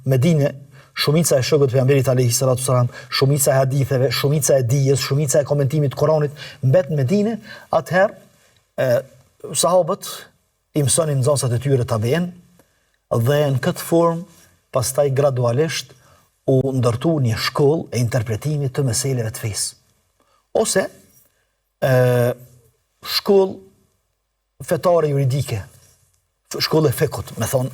Medinë, shumica e shokëve të pejgamberit alayhi salatu sallam, shumica e haditheve, shumica e dijes, shumica e komentimit të Kuranit mbet në Medinë, atëherë sahabët i mësonin nxënësat e tyre tabiin dhe në këtë formë pastaj gradualisht u ndërtu një shkollë e interpretimit të meseleve të fesë. Ose shkollë fetare juridike, shkollë e fekut, me thonë,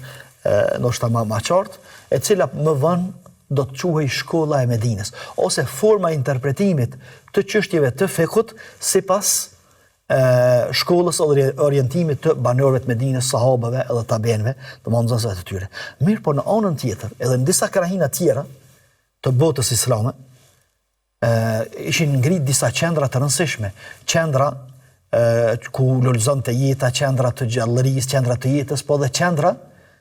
ndoshta ma qartë, e cila më vonë do të quhej shkolla e Medinës, ose forma e interpretimit të çështjeve të fekut sipas shkollës ose orientimit të banorëve të Medinës, sahabëve edhe tabiinëve, domethënë nxënësve të tyre. Mirë, po në anën tjetër, edhe në disa krahina tjera të botës islame, ishin ngrit disa qendra të rëndësishme, qendra ku lulëzonte jeta, qendra të gjallërisë, qendra të jetës, po dhe qendra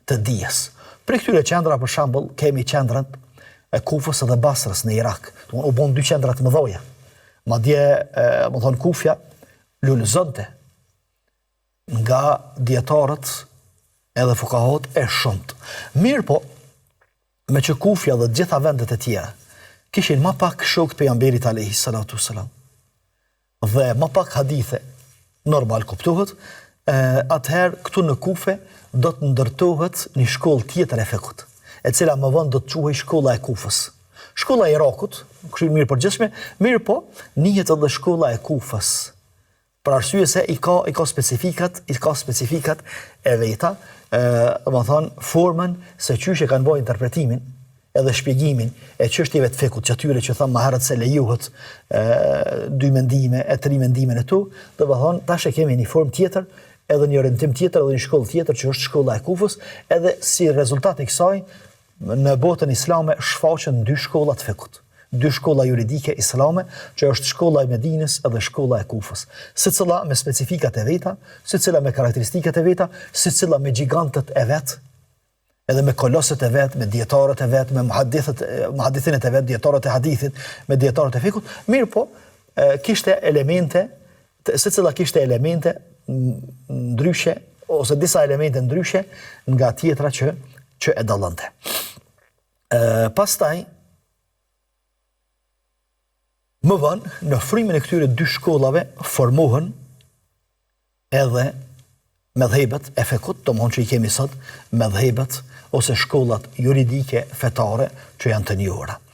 të dijes. Për këtyre qendra, për shembull, kemi qendrat e Kufës dhe Basrës në Irak. U bën dy qendra të mëdha. Madje, më thon Kufja lulëzonte nga dietarët edhe fukahot e shumt. Mirë po, me që Kufja dhe gjitha vendet e tjera kishin ma pak shok të pejgamberit alayhi salatu sallam dhe ma pak hadithe, normal kuptohet, atëherë këtu në Kufe do të ndërtohet një shkollë tjetër e fekut, e cila më vonë do të quhej shkolla e Kufës. Shkolla e Irakut, kështu mirë përgjithshme, mirë po, njihet edhe shkolla e Kufës. Për arsye se i ka specifikat e veta, më thonë formën se qysh e kanë bërë interpretimin edhe shpjegimin e çështjeve të fekut, që atyre që thamë më herët se lejohet dy mendime, e tri mendime në tu, dhe më thonë tash e kemi një formë tjetër, edhe një orientim tjetër, edhe një shkollë tjetër që është shkolla e Kufës, edhe si rezultat i kësaj në botën islame shfaqen dy shkolla të fekut. Dy shkolla juridike islame, që është shkolla e Medinës edhe shkolla e Kufës. Secila me specifikat e veta, secila me karakteristikat e veta, secila me gjigantët e vet, edhe me kolosët e vet, me dietarët e vet, me muhadithinët e vet, dietarët e hadithit, me dietarët e fikut. Mirë po, kishte elemente, secila kishte elemente ndryshe, ose disa elemente ndryshe nga tjetra që e dallonte. Pastaj, më vonë, në frymën e këtyre dy shkollave formohen edhe medhhebet e fekut, domthonjë që i kemi sot, medhhebet ose shkollat juridike fetare që janë të njohura.